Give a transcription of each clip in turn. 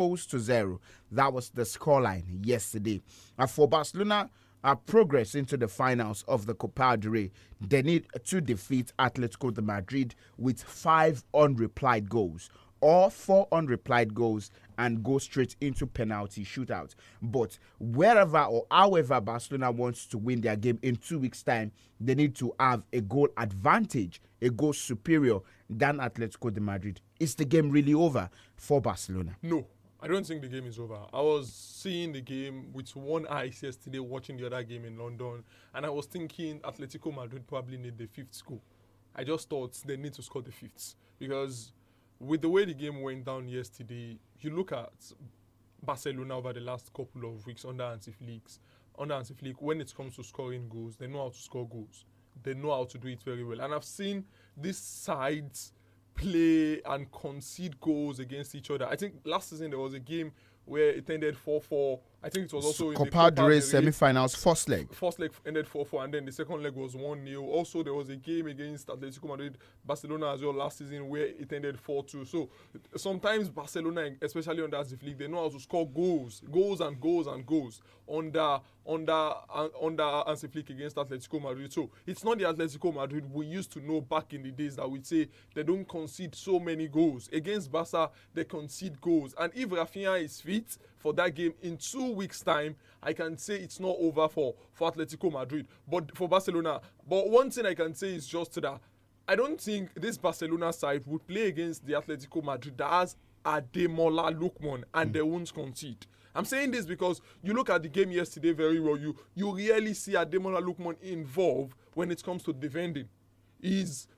goals to 0. That was the scoreline yesterday. For Barcelona, progress into the finals of the Copa del Rey, they need to defeat Atletico de Madrid with 5 unreplied goals, or 4 unreplied goals, and go straight into penalty shootout. But wherever or however Barcelona wants to win their game in 2 weeks' time, they need to have a goal advantage, a goal superior than Atletico de Madrid. Is the game really over for Barcelona? No, I don't think the game is over. I was seeing the game with one eye yesterday, watching the other game in London, and I was thinking Atletico Madrid probably need the 5th goal. I just thought they need to score the 5th, because with the way the game went down yesterday, you look at Barcelona over the last couple of weeks under Hansi Flick, when it comes to scoring goals, they know how to score goals. They know how to do it very well. And I've seen these sides play and concede goals against each other. I think last season there was a game where it ended 4-4. I think it was also in the Copa del Rey semi-finals, first leg. First leg ended 4-4, and then the second leg was 1-0. Also, there was a game against Atletico Madrid, Barcelona as well last season, where it ended 4-2. So sometimes Barcelona, especially under Hansi Flick, they know how to score goals under Hansi Flick against Atletico Madrid. So it's not the Atletico Madrid we used to know back in the days that we'd say they don't concede so many goals. Against Barca, they concede goals. And if Rafinha is fit for that game in 2 weeks' time, I can say it's not over for Atletico Madrid, but for Barcelona. But one thing I can say is just that I don't think this Barcelona side would play against the Atletico Madrid that has Ademola Lookman and they won't concede. I'm saying this because you look at the game yesterday very well. You rarely see Ademola Lookman involved when it comes to defending. His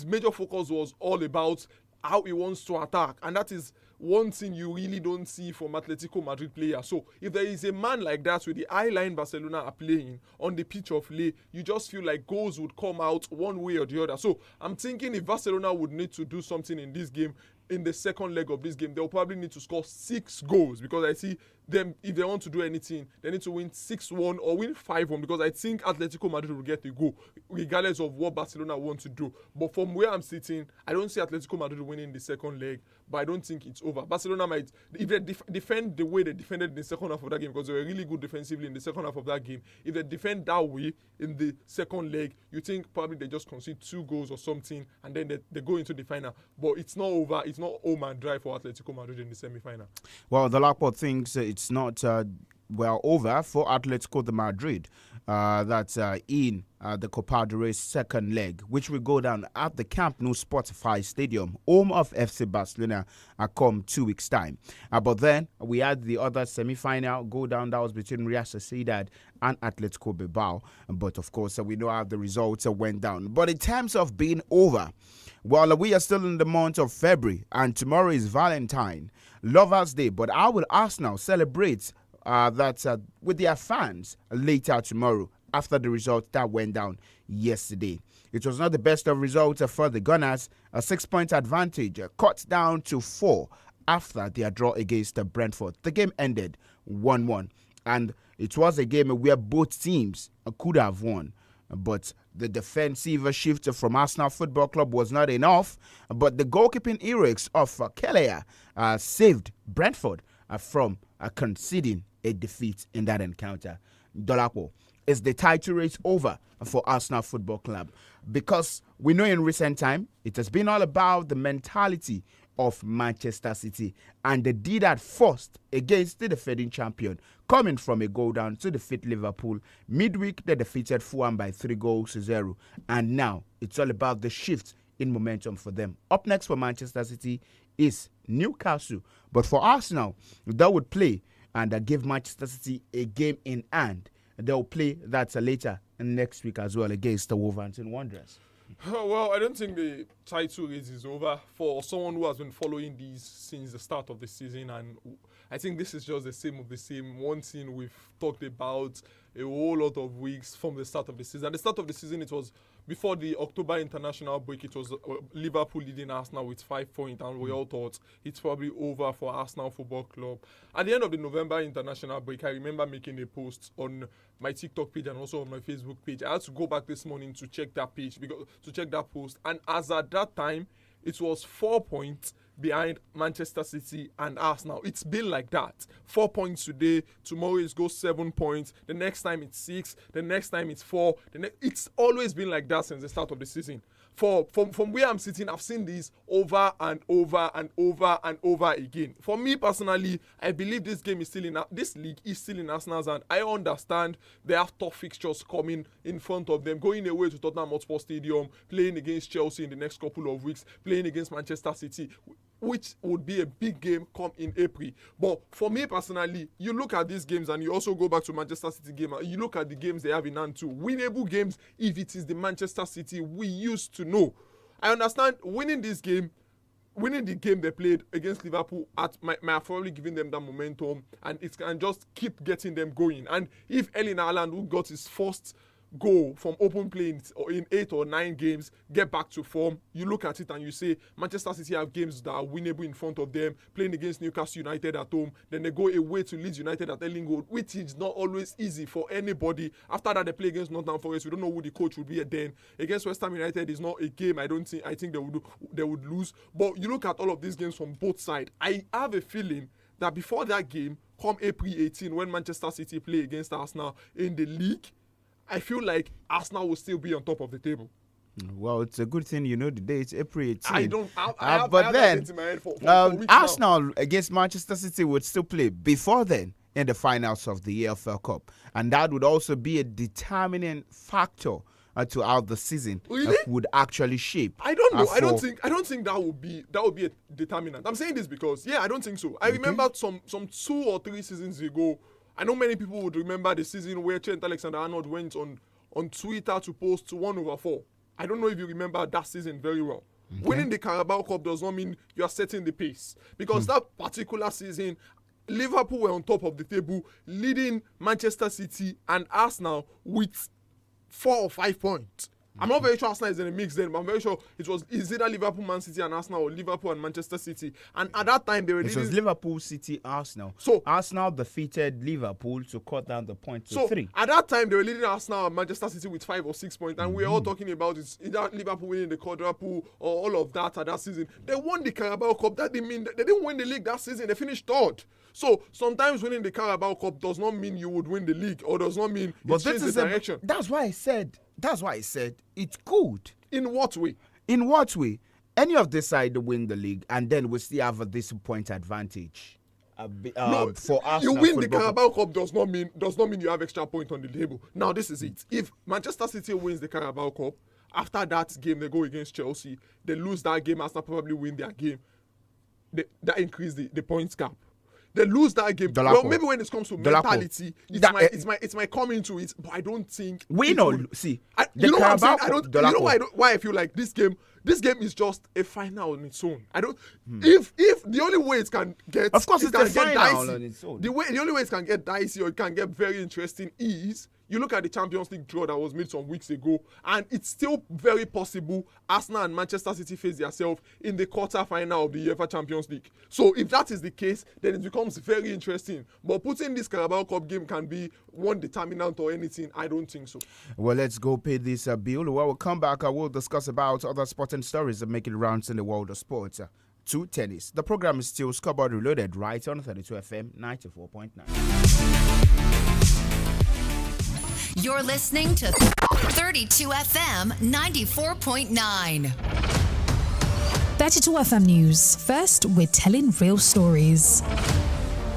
major focus was all about how he wants to attack, and that is one thing you really don't see from Atletico Madrid players. So if there is a man like that with the high line Barcelona are playing on the pitch of play, you just feel like goals would come out one way or the other. So I'm thinking if Barcelona would need to do something in this game, in the second leg of this game, they'll probably need to score 6 goals, because I see them, if they want to do anything, they need to win 6-1 or win 5-1, because I think Atletico Madrid will get a goal regardless of what Barcelona want to do. But from where I'm sitting, I don't see Atletico Madrid winning the second leg, but I don't think it's over. Barcelona might, if they defend the way they defended in the second half of that game, because they were really good defensively in the second half of that game, if they defend that way in the second leg, you think probably they just concede 2 goals or something, and then they go into the final. But it's not over. It's not home and dry for Atletico Madrid in the semi-final. Well, the DOLAPO thinks it's not over for Atletico de Madrid. That's in the Copa del Rey second leg, which will go down at the Camp Nou Spotify Stadium, home of FC Barcelona, come 2 weeks' time. But then we had the other semi-final go down. That was between Real Sociedad and Atletico Bilbao. But of course, we know how the results went down. But in terms of being over, well, we are still in the month of February, and tomorrow is Valentine, Lovers' Day. But how will Arsenal celebrate that with their fans later tomorrow after the result that went down yesterday? It was not the best of results for the Gunners. A 6-point advantage cut down to 4 after their draw against Brentford. The game ended 1-1, and it was a game where both teams could have won. But the defensive shift from Arsenal Football Club was not enough. But the goalkeeping heroics of Kelleher saved Brentford from conceding a defeat in that encounter. DOLAPO, is the title race over for Arsenal Football Club? Because we know in recent time it has been all about the mentality of Manchester City, and they did that first against the defending champion, coming from a goal down to defeat Liverpool. Midweek, they defeated Fulham by 3-0, and now it's all about the shift in momentum for them. Up next for Manchester City is Newcastle, but for Arsenal, they would play and give Manchester City a game in hand. They'll play that later next week as well against the Wolverhampton Wanderers. Well, I don't think the title race is over for someone who has been following these since the start of the season, and I think this is just the same of the same. One thing we've talked about a whole lot of weeks from the start of the season. At the start of the season, it was before the October international break, it was Liverpool leading Arsenal with 5 points, and we all thought it's probably over for Arsenal Football Club. At the end of the November international break, I remember making a post on my TikTok page and also on my Facebook page. I had to go back this morning to check that page, to check that post, and as at that time, it was 4 points behind Manchester City and Arsenal. It's been like that. 4 points today. Tomorrow it goes 7 points. The next time it's 6. The next time it's 4. It's always been like that since the start of the season. From where I'm sitting, I've seen this over and over and over and over again. For me personally, I believe this league is still in Arsenal's hand. I understand they have tough fixtures coming in front of them, going away to Tottenham Hotspur Stadium, playing against Chelsea in the next couple of weeks, playing against Manchester City, which would be a big game come in April. But for me personally, you look at these games and you also go back to Manchester City game and you look at the games they have in hand too. Winnable games if it is the Manchester City we used to know. I understand winning the game they played against Liverpool might have probably given them that momentum, and it can just keep getting them going. And if Erling Haaland, who got his first goal from open play in 8 or 9 games, get back to form, you look at it and you say Manchester City have games that are winnable in front of them, playing against Newcastle United at home, then they go away to Leeds United at Elland Road, which is not always easy for anybody. After that, they play against Nottingham Forest. We don't know who the coach will be then. Against West Ham United is not a game I think they would lose. But you look at all of these games from both sides. I have a feeling that before that game, come April 18, when Manchester City play against Arsenal in the league, I feel like Arsenal will still be on top of the table. Well, it's a good thing you know the date, April 18. I have but then, that in my head for Arsenal against Manchester City would still play before then in the finals of the EFL Cup. And that would also be a determining factor to how the season would actually shape. I don't know. I don't think that would be a determinant. I'm saying this because I don't think so. I remember some 2 or 3 seasons ago. I know many people would remember the season where Trent Alexander-Arnold went on Twitter to post 1/4. I don't know if you remember that season very well. Okay. Winning the Carabao Cup does not mean you are setting the pace. Because that particular season, Liverpool were on top of the table, leading Manchester City and Arsenal with 4 or 5 points. I'm not very sure Arsenal is in a mix then, but I'm very sure it's either Liverpool, Man City and Arsenal, or Liverpool and Manchester City. And at that time, they were It was Liverpool, City, Arsenal. So Arsenal defeated Liverpool to cut down the point to 3. At that time, they were leading Arsenal and Manchester City with 5 or 6 points. And we're all talking about it's either Liverpool winning the quadruple or all of that at that season. They won the Carabao Cup. That didn't mean they didn't win the league that season. They finished 3rd. So sometimes winning the Carabao Cup does not mean you would win the league, or does not mean it changes the direction. That's why I said it could. In what way? In what way? Any of this side win the league, and then we still have this point advantage. For Arsenal, you win the Carabao Cup does not mean you have extra point on the table. Now this is it. If Manchester City wins the Carabao Cup, after that game they go against Chelsea, they lose that game, Arsenal probably win their game. That increase the points gap. They lose that game. DOLAPO. Well, maybe when it comes to mentality, it's my coming to it. But I don't think we know. See, you know what I'm saying? I don't. You know why I feel like this game is just a final on its own. I don't. If the only way it can get, of course, it's a final dicey, on its own. The only way it can get dicey or it can get very interesting is you look at the Champions League draw that was made some weeks ago, and it's still very possible Arsenal and Manchester City face themselves in the quarter-final of the UEFA Champions League. So if that is the case, then it becomes very interesting. But putting this Carabao Cup game can be one determinant or anything, I don't think so. Well, let's go pay this bill. When we come back, I will discuss about other sporting stories that make it rounds in the world of sports. To tennis. The program is still Scoreboard Reloaded, right on 32 FM 94.9. You're listening to 32 FM 94.9. 32 FM News. First, we're telling real stories.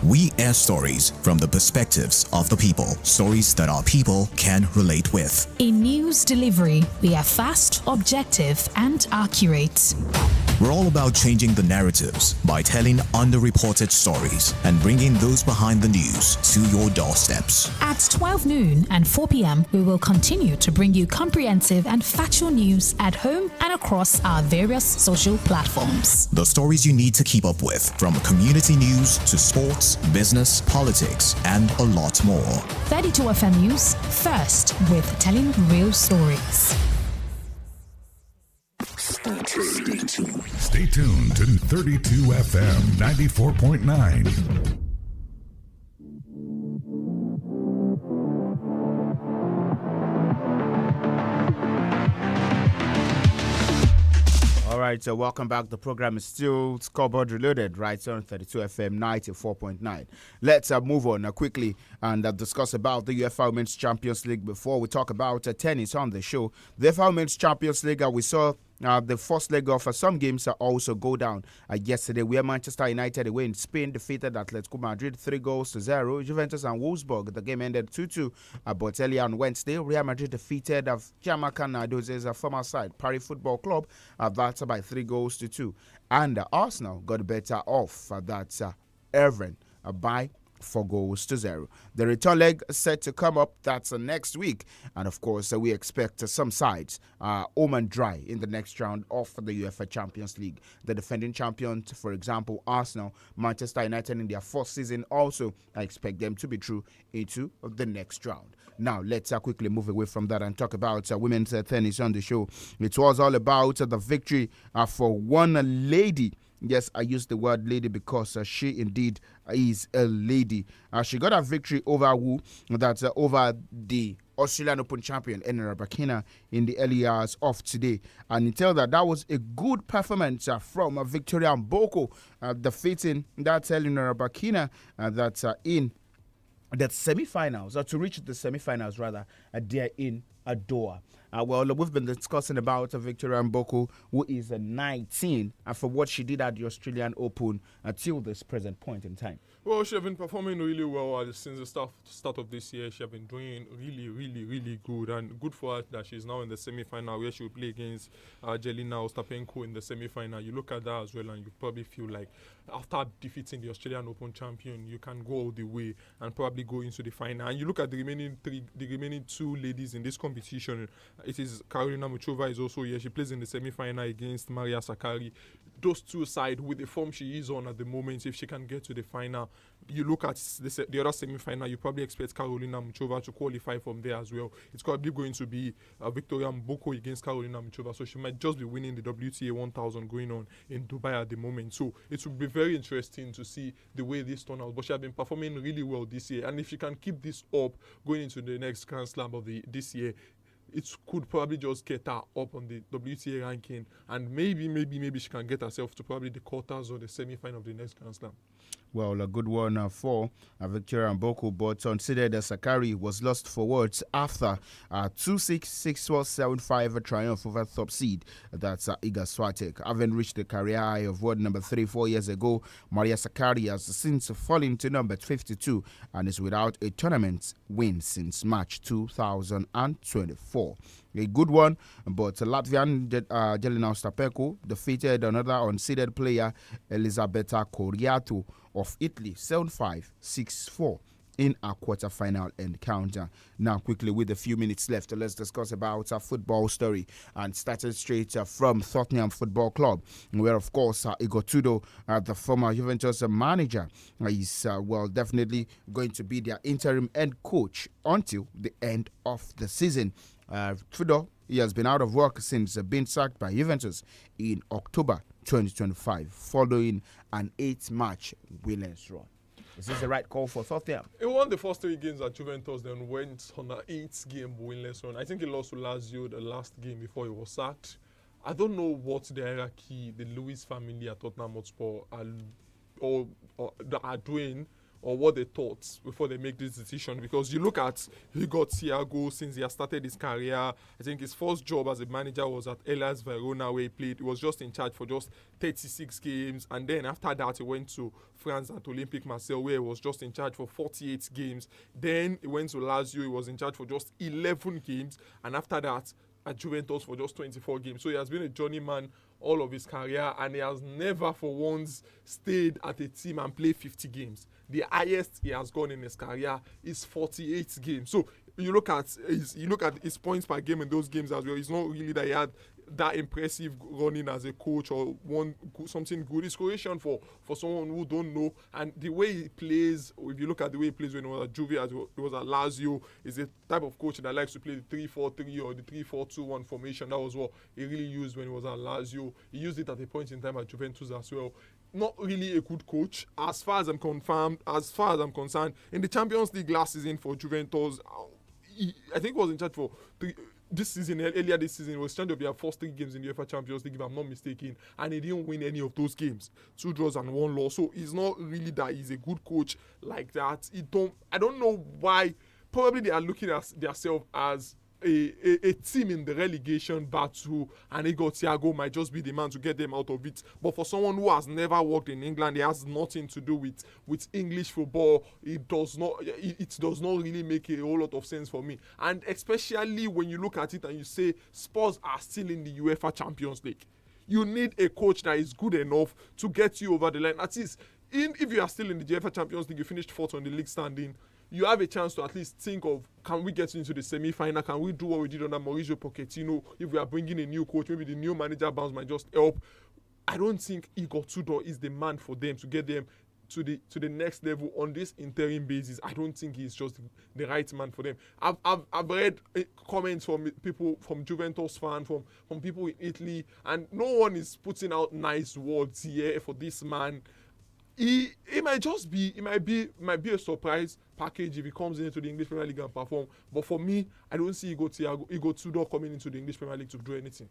We air stories from the perspectives of the people. Stories that our people can relate with. In news delivery, we are fast, objective, and accurate. We're all about changing the narratives by telling underreported stories and bringing those behind the news to your doorsteps. At 12 noon and 4 p.m., we will continue to bring you comprehensive and factual news at home and across our various social platforms. The stories you need to keep up with, from community news to sports, business, politics, and a lot more. 32 FM News, first with telling real stories. Stay tuned to 32 FM 94.9. All right, right, so welcome back. The program is still Scoreboard Reloaded, right here on 32 FM 94.9. Let's move on quickly and discuss about the UEFA Women's Champions League before we talk about tennis on the show. The UEFA Women's Champions League, we saw the first leg of some games also go down yesterday, where Manchester United away in Spain defeated Atletico Madrid 3-0. Juventus and Wolfsburg, the game ended 2-2. But earlier on Wednesday, Real Madrid defeated Jamaican Nadoze's former side, Paris Football Club, that's by 3-2. And Arsenal got better off that Everton by 4-0. The return leg set to come up. That's next week, and of course, we expect some sides home and dry in the next round of the UEFA Champions League. The defending champions, for example, Arsenal, Manchester United in their first season, also I expect them to be through into the next round. Now, let's quickly move away from that and talk about women's tennis on the show. It was all about the victory for one lady. Yes, I use the word lady because she indeed is a lady. She got a victory over who? That's over the Australian Open champion, Enola Bakina, in the early hours of today. And you tell that was a good performance from Victoria Mboko, defeating that Enola Bakina that's in the semi-finals, or to reach the semi-finals rather, there in Doha. Well, we've been discussing about Victoria Mboko, who is 19, and for what she did at the Australian Open until this present point in time. Well, she has been performing really well since the start of this year. She has been doing really good, and good for her that she's now in the semi-final where she will play against Jelena Ostapenko in the semi-final. You look at that as well, and you probably feel like after defeating the Australian Open champion, you can go all the way and probably go into the final. And you look at the remaining two ladies in this competition. It is Karolina Muchova is also here. She plays in the semi-final against Maria Sakkari. Those two sides, with the form she is on at the moment, if she can get to the final, you look at the other semi-final, you probably expect Karolina Muchova to qualify from there as well. It's probably going to be Victoria Mboko against Karolina Muchova, so she might just be winning the WTA 1000 going on in Dubai at the moment. So it will be very interesting to see the way this turns out. But she has been performing really well this year, and if she can keep this up going into the next Grand Slam of this year, it could probably just get her up on the WTA ranking, and maybe she can get herself to probably the quarters or the semi-final of the next Grand Slam. Well, a good one for Victoria Mboko, but considered Sakkari was lost for words after 2-6, 6-4, 7-5 triumph over top seed. That's Iga Swiatek. Having reached the career high of world number 3 4 years ago, Maria Sakkari has since fallen to number 52 and is without a tournament win since March 2024. A good one, but Latvian Jelena Ostapenko defeated another unseeded player, Elisabetta Coriato of Italy, 7-5, 6-4 in a quarter-final encounter. Now, quickly, with a few minutes left, let's discuss about a football story, and started straight from Tottenham Football Club, where, of course, Igor Tudor, the former Juventus manager, is, definitely going to be their interim head coach until the end of the season. Tudor, he has been out of work since being sacked by Juventus in October 2025, following an 8-match winless run. Is this the right call for Tottenham? He won the first 3 games at Juventus, then went on an 8-game winless run. I think he lost to Lazio the last game before he was sacked. I don't know what the hierarchy, the Lewis family at Tottenham Hotspur are doing, or what they thought before they make this decision. Because you look at, he got Thiago since he has started his career. I think his first job as a manager was at Hellas Verona, where he played. He was just in charge for just 36 games. And then after that, he went to France at Olympique Marseille, where he was just in charge for 48 games. Then he went to Lazio. He was in charge for just 11 games. And after that, at Juventus for just 24 games. So he has been a journeyman all of his career, and he has never for once stayed at a team and played 50 games. The highest he has gone in his career is 48 games. So you look at his points per game in those games as well. It's not really that he had that impressive running as a coach or something good. It's creation for someone who don't know. And the way he plays, if you look at the way he plays when he was at Juve, as it was at Lazio, is the type of coach that likes to play the 3-4-3 or the 3-4-2-1 formation. That was what he really used when he was at Lazio. He used it at a point in time at Juventus as well. Not really a good coach, as far as I'm concerned. In the Champions League last season for Juventus, I think he was in charge for this season, earlier this season, was trying to be our first 3 games in the UEFA Champions League, if I'm not mistaken, and he didn't win any of those games. 2 draws and 1 loss. So it's not really that he's a good coach like that. I don't know why. Probably they are looking at themselves as a team in the relegation battle, and Thiago might just be the man to get them out of it. But for someone who has never worked in England, it has nothing to do with English football. It does not really make a whole lot of sense for me. And especially when you look at it and you say Spurs are still in the UEFA Champions League. You need a coach that is good enough to get you over the line. At least, if you are still in the UEFA Champions League, you finished 4th on the league standing, you have a chance to at least think of, can we get into the semi-final? Can we do what we did under Mauricio Pochettino? If we are bringing a new coach, maybe the new manager bounce might just help. I don't think 𝐒𝐲 is the man for them to get them to the next level on this interim basis. I don't think he's just the right man for them. I've read comments from people, from Juventus fans, from people in Italy, and no one is putting out nice words here for this man. It might be a surprise package if he comes into the English Premier League and perform. But for me, I don't see 𝐒𝐲 coming into the English Premier League to do anything.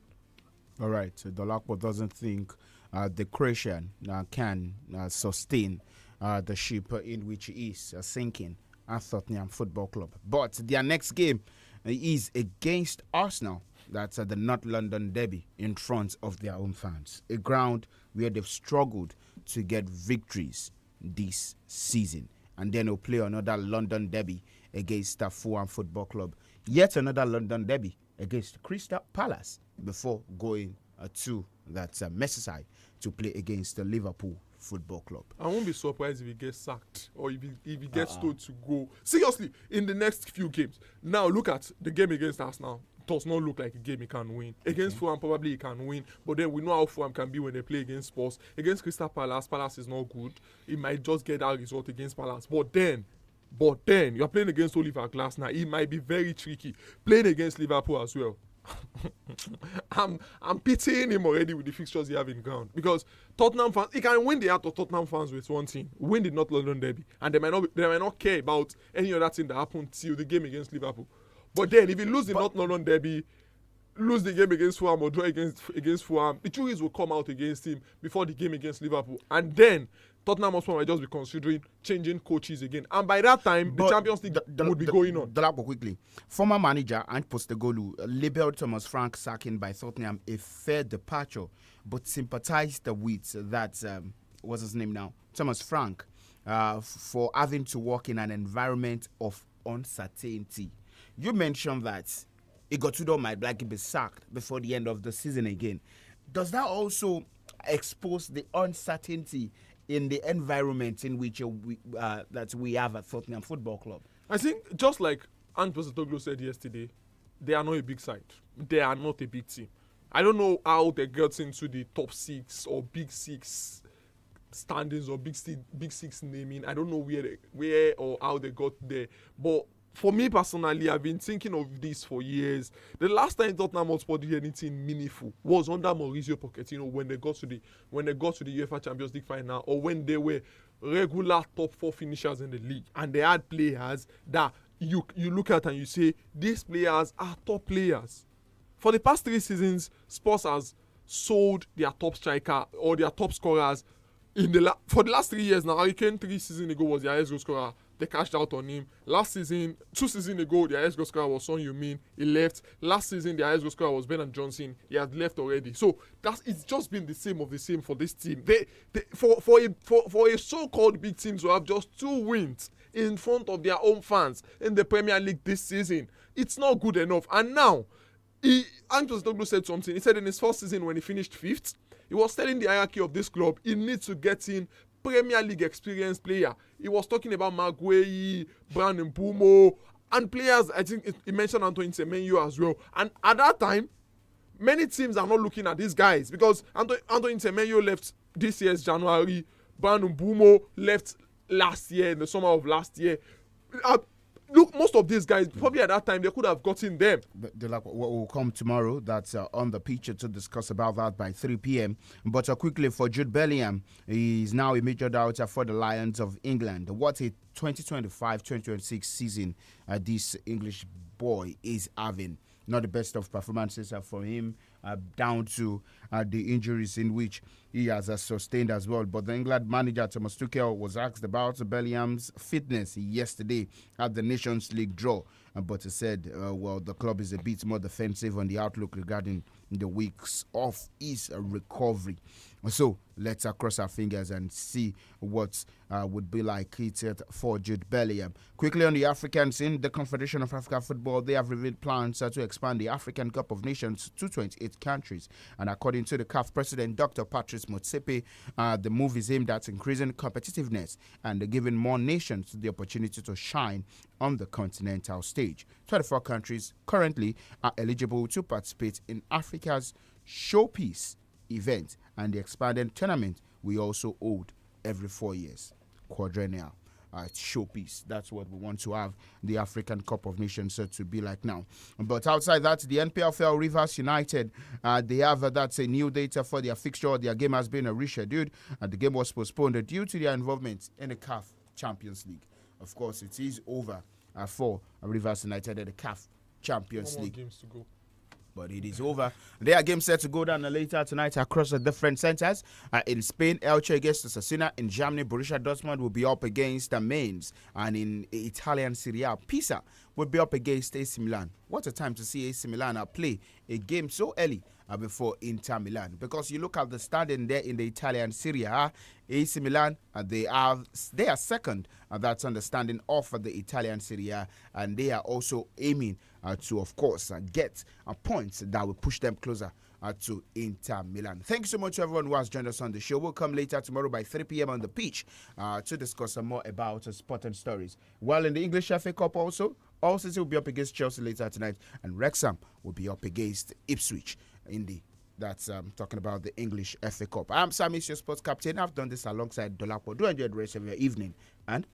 All right, so DOLAPO doesn't think the Croatian can sustain the ship in which he is sinking at Tottenham Football Club. But their next game is against Arsenal. That's the North London derby in front of their own fans. A ground where they've struggled to get victories this season. And then they'll play another London derby against Fulham Football Club. Yet another London derby against Crystal Palace before going to that Merseyside to play against the Liverpool Football Club. I won't be surprised if he gets sacked or if he gets told to go. Seriously, in the next few games. Now look at the game against Arsenal. Does not look like a game he can win. Against Fulham, probably he can win. But then we know how Fulham can be when they play against Spurs. Against Crystal Palace, Palace is not good. He might just get that result against Palace. But then, you're playing against Oliver Glasner. It might be very tricky. Playing against Liverpool as well. I'm pitying him already with the fixtures he have in ground, because Tottenham fans, he can win the heart of Tottenham fans with one thing: win the North London derby, and they might not care about any other thing that happened till the game against Liverpool. But then if he lose the North London derby, lose the game against Fulham or draw against Fulham, the juries will come out against him before the game against Liverpool, and then Tottenham Hotspur might just be considering changing coaches again. And by that time, the Champions League would be going on. DOLAPO quickly. Former manager Ange Postecoglou labelled Thomas Frank sacking by Tottenham a fair departure, but sympathized with that, what's his name now? Thomas Frank, for having to work in an environment of uncertainty. You mentioned that 𝐒𝐲 might likely be sacked before the end of the season again. Does that also expose the uncertainty in the environment in which that we have at Tottenham Football Club? I think just like Ange Postecoglou said yesterday, they are not a big side. They are not a big team. I don't know how they got into the top 6 or big 6 standings or big 6 naming. I don't know where or how they got there. But for me personally, I've been thinking of this for years. The last time Tottenham Hotspur did anything meaningful was under Mauricio Pochettino when they got to the UEFA Champions League final, or when they were regular top 4 finishers in the league, and they had players that you look at and you say these players are top players. For the past 3 seasons, Spurs has sold their top striker or their top scorers for the last 3 years now. Harry Kane 3 seasons ago was their highest goal scorer. They cashed out on him. Last season, 2 seasons ago, their highest goal scorer was Son Heung-min. He left. Last season, their highest goal scorer was Bernard Johnson. He had left already. So it's just been the same of the same for this team. For a so-called big team to have just 2 wins in front of their own fans in the Premier League this season, it's not good enough. And now, Ange Postecoglou said something. He said in his first season when he finished 5th, he was telling the hierarchy of this club he needs to get in Premier League experienced player. He was talking about Maguire, Brandon Mbeumo, and players. I think he mentioned Antoine Semenyo as well. And at that time, many teams are not looking at these guys, because Antoine Semenyo left this year's January. Brandon Mbeumo left last year, in the summer of last year. Look, most of these guys, probably at that time, they could have gotten them. What will come tomorrow, that's on the picture to discuss about that by 3 p.m. But quickly, for Jude Bellingham, he's now a major doubter for the Lions of England. What a 2025-2026 season this English boy is having. not the best of performances for him, down to the injuries in which he has sustained as well. But the England manager Thomas Tuchel was asked about Bellingham's fitness yesterday at the Nations League draw, but he said, well, the club is a bit more defensive on the outlook regarding the weeks of his recovery. So let's cross our fingers and see what would be like it for Jude Bellingham. Quickly on the African scene, the Confederation of African Football, they have revealed plans to expand the African Cup of Nations to 28 countries. And according to the CAF president, Dr. Patrice Motsepe, the move is aimed at increasing competitiveness and giving more nations the opportunity to shine on the continental stage. 24 countries currently are eligible to participate in Africa's showpiece event, and the expanded tournament we also hold every 4 years. Quadrennial showpiece. That's what we want to have the African Cup of Nations to be like now. But outside that, the NPFL Rivers United, they have that's a new data for their fixture. Their game has been rescheduled, and the game was postponed due to their involvement in the CAF Champions League. Of course, it is over for Rivers United at the CAF Champions League. Games to go. But it is over. Their game set to go down later tonight across the different centers. In Spain, Elche against Osasuna. In Germany, Borussia Dortmund will be up against the Mainz. And in Italian Serie A, Pisa will be up against AC Milan. What a time to see AC Milan play a game so early before Inter Milan. Because you look at the standing there in the Italian Serie A, AC Milan, they are second. That's understanding of the Italian Serie A. And they are also aiming to, of course, get points that will push them closer to Inter Milan. Thank you so much to everyone who has joined us on the show. We'll come later tomorrow by 3 p.m. on the pitch to discuss some more about sport and stories. While in the English FA Cup also, All City will be up against Chelsea later tonight, and Wrexham will be up against Ipswich in the talking about the English FA Cup. I'm SAMIES, your sports captain. I've done this alongside Dolapo. Do enjoy the rest of your evening, and